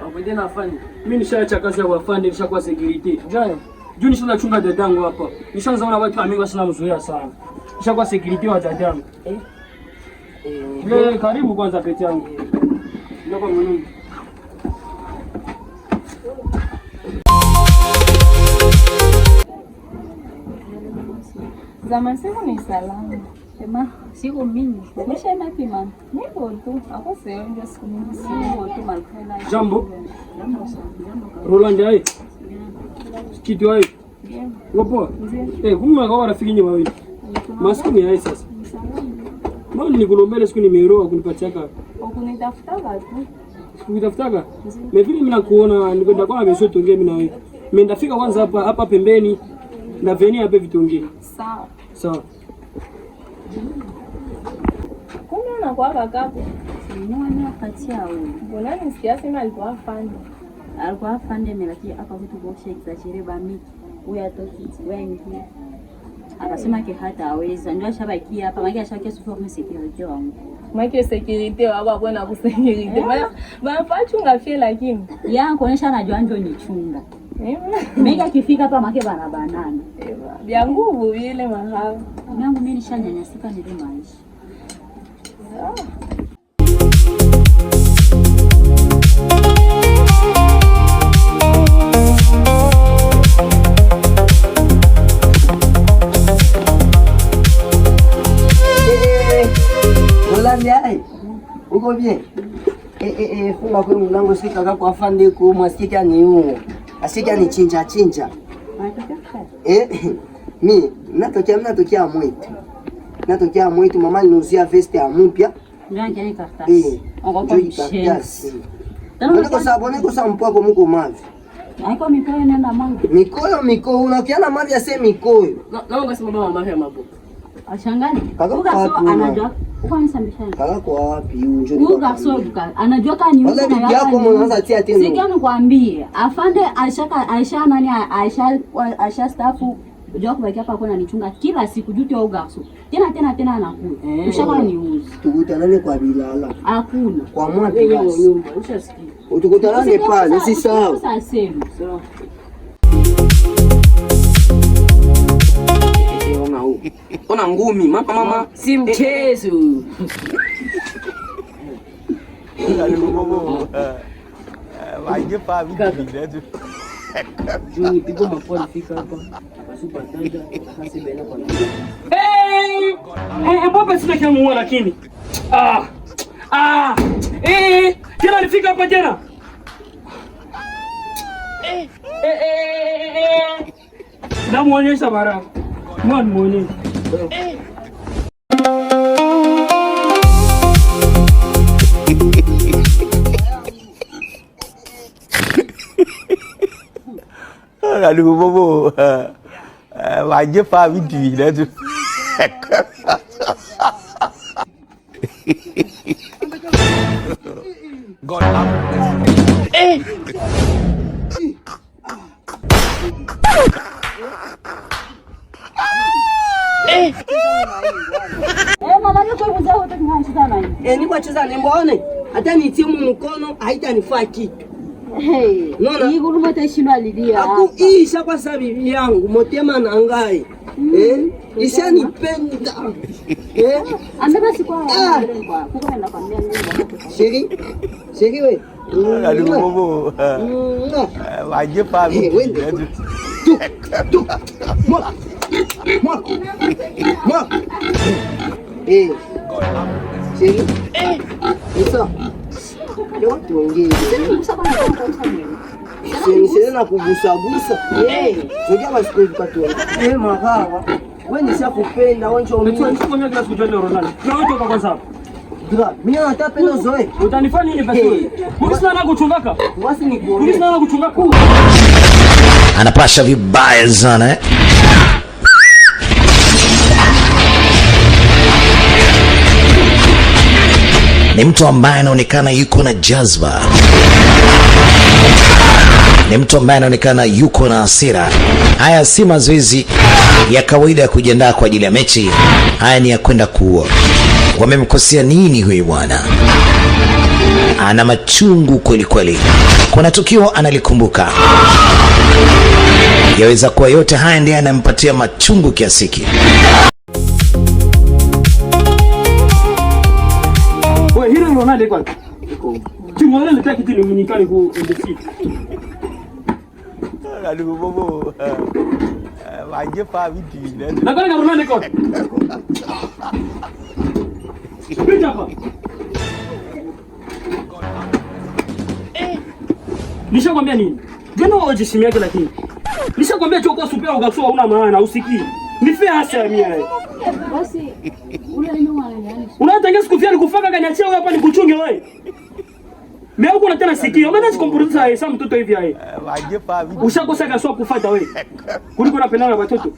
Hapo na afande. Mimi nishaacha kazi ya afande, nishakuwa security. Njoo. Juu nishachunga dadangu hapa. Nishaanza kuona watu amigo sana mzoea sana. Nishakuwa security wa dadangu. Karibu kwanza pete yangu. Ndio kwa mwanangu. Zaman siku ni salama. Ema, siku mingi. Nisha na pima. Nipo tu. Hapo sio ndio siku mingi. Siku tu malkana. Jambo. Roland hai. Kitu hai. Wapo? Kumbe kwa rafiki nyinyi wawili. Masiku ni hai sasa. Mbona nikulombele siku nimeroa kunipatia kaka? Ukunitafutaka tu. Unitafutaka? Mimi mimi nakuona nikwenda kwa beso tuongee mimi na wewe. Mimi ndafika kwanza hapa pembeni. Na veni hapa vitongee. Sawa. Sawa. Kumbe unakuwa kakapo. Mwana katia wewe. Mbona nisikia sema alikuwa afande. Alikuwa afande melaki hapa vitu boshe exagere ba mimi. Wewe atoki wengi. Akasema ke hata hawezi. Ndio shabakia hapa maana ashake suforme security wangu. Maana security wao bwana ku security. Bana pachunga fie lakini. Ya kuonesha anajua ndio ni chunga. Mega kifika hapa make bana banana. Bia nguvu vile mahali. Yangu mimi nishanyanyasika nile maisha. Hola, uko bien? Funga kwa mlango sika kwa afande ku mwasikia ni huo. Asikia ni chinja. Mi natokea mwetu. Natokea mwetu mama niuzia veste ya mpya. Ndio ngeni karatasi. Ongopa mshesi. Niko sa mpoko mko mavi. Haiko mikoyo nenda mangu. Mikoyo unakiana mavi ya sema mikoyo. Na ungesema mama mavi ya maboka. Ashangani. Uga so anajua. Uga nisambishani. Kaka kwa wapi unjoni? Uga so anajua kani uga na yako mnaanza tia tena. Sikia nikwambie. Afande Aisha stafu unajua kubaki hapa kuna nichunga kila siku juu ya uga so. Tena anakuja. Ushaka ni uzi. Tukutanane kwa Bilala. Hakuna. Kwa mwaka nyumba ushasikia. Utukutanane pale si sawa. Sasa sema. Sawa. Ona ngumi mama si mchezo. Waje pa vitu. Juni pigo mapoli fika hapa. Super tanda kasi bena kwa. Mbona sina kama lakini. Kila nifika hapa jana. Namuonyesha mara. Muonyesha. Aduh bobo. Waje pa vitu dah tu. God up. Niko cheza nimbone hata nitimu mkono haitanifaa kitu. Nona hii guruma tashino lidia. Aku isha kwa sababu yangu motema na ngai. Isha nipenda. Ameba sikwa kukwenda kwa mimi. Sheri we. Aduh bobo. Waje pa vitu dah tu. Mola. Sheri. Isa. Yo tuongee. Sisi na kugusa. Zogia basi kwa tu. Mahawa. Wewe nishakupenda wewe njoo mimi. Unachokomea kila siku jana Ronaldo. Na wewe toka kwanza. Dra, mimi nataka pendo zoe. Utanifanya nini basi? Mimi sina kuchungaka. Wasi ni kuona. Mimi sina kuchungaka. Anapasha vibaya sana eh. Ni mtu ambaye anaonekana yuko na jazba. Ni mtu ambaye anaonekana yuko na hasira. Haya si mazoezi ya kawaida ya kujiandaa kwa ajili ya mechi. Haya ni ya kwenda kuua. Wamemkosea nini huyu bwana? ana machungu kweli kweli. Kuna tukio analikumbuka, yaweza kuwa yote haya ndiye anampatia machungu kiasiki. Wewe hilo ndio nani kwa? Timu ile litaki timu mnyikani ku ndefit. Aduh bobo. Waje pa vidi. Na kwa nini nani kwa? Pita hapa. Nishakwambia nini? Jana waje yake lakini. Nishakwambia choko supea ugasua una maana usikii. Ni fair hasa ya mia. Basi ule ndio wananiani. Unataka sikufia nikufaka kaniachia wewe hapa nikuchunge wewe. Mimi huko nataka sikio. Mimi nasikompuruza hesa mtoto hivi hai. Waje pa vidi. Ushakosa kaswa kufuata wewe. Kuliko napenda na watoto.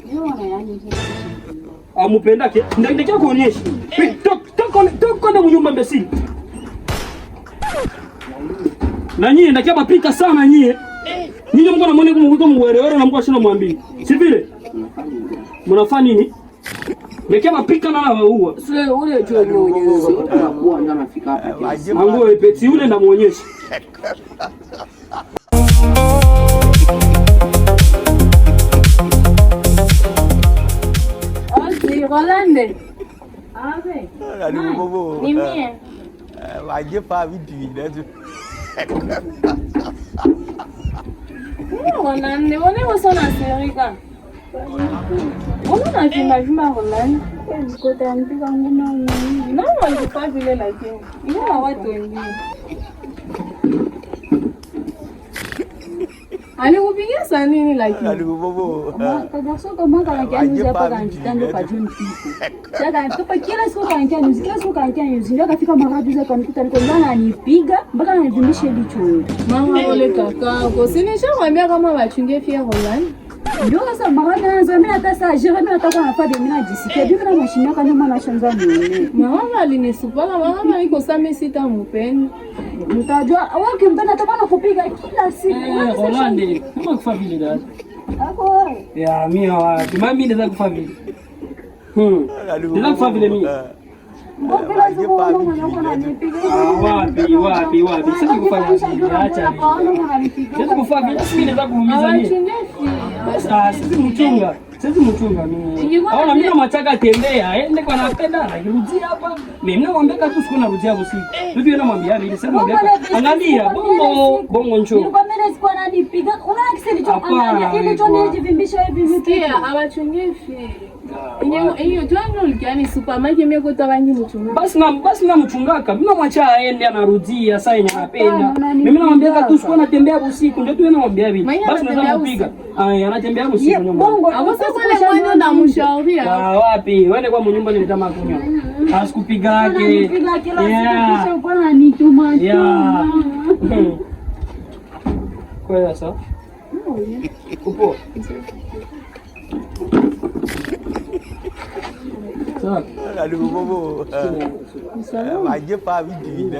Ndio wananiani. Amupenda ke. Ndio kuonyesha. Toka mnyumba mbesi. Na nyie ndakia mapika sana nyie. Nyinyi mko na mwone kumwiko mwelewele na mko shina mwambie. Si vile? Mnafanya nini? Ndakia mapika na waua. Sio ule tu mwenyewe anakuwa ndio anafika hapa. Angoe peti ule ndamuonyesha. Ati Rolande. Ave. Aduh bobo. Ni mie. Waje pa vidi. Rolande, wane wasona serika. Ona na vima Rolande. Kota mpika nguma ngumi. Na walikuwa vile lakini. Ina watu wengine. Alikupigia saa nini lakini? Aduh bobo. Kajakso kama kanakiani hapa kanjitando kwa John Pico. Sasa topa kila siku kanakiani ndio kafika maradi za kanikuta niko ndana anipiga mpaka ananivimbisha hili choo. Mama ole kaka, sinishamwambia kama wachunge fia Rolande. Ndio sasa maradi anaanza mimi hata saa Jeremy atakuwa anafanya mimi najisikia bibi na mashine kama mama anashanza mimi. Mama alinisupala mama iko same sita mpeni. Mtajua wewe ukimpenda atakuwa anakupiga kila siku. Rolande, kama kufa vile dada. Hapo. Ya mimi wapi? Mimi naweza kufa vile. Naweza kufa vile mimi. Waje pa vidi. Wapi? Sasa kufanya nini? Acha. Sasa kufanya vile mimi naweza kuumiza nini? Sisi mchunga mimi. Au mimi nataka tembea, aende kwa napenda, anarudia hapa. Mimi namwambia tu siku narudia usiku. Vipi namwambia hivi, sasa mwambia. Angalia, bongo njoo. Nilikuwa mimi sikuwa nanipiga. Una akili tu angalia ile tu nijivimbisha hivi vipi. Sikia, abachunge fi. Hiyo tuango likiani supermarket mimi kwa tabangi mchunga. Basi na mchungaka. Mimi namwacha aende anarudia saa yenye anapenda. Mimi namwambia tu siku natembea usiku, ndio tu namwambia hivi. Basi naweza kupiga. Anatembea usiku nyumba. Sasa mwana na mshauria. Wapi? Wende kwa mnyumba ni mtama kunywa. Asikupiga yake. Anipiga kila siku kisha uko ananituma tu. Yeah. Kwa sasa. Upo. Sawa. Aduh bobo. Waje pa vidi.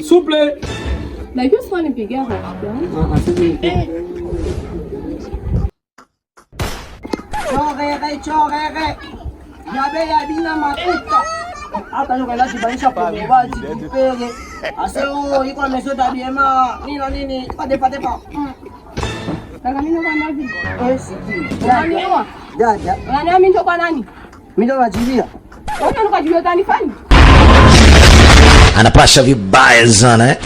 Souple. Lakini sio nipigia hapo. Chorere. Yabe yabina mafuta. Hata ndio kaenda kubanisha kwa mbaji kipele. Aseo iko amesota biema. Nini? Pate pa. Kaka mimi ndo nani? Siki. Nani wewe? Dada. Nani mimi ndo kwa nani? Mimi ndo najilia. Wewe ndo kwa jua tani fani? Anapasha vibaya sana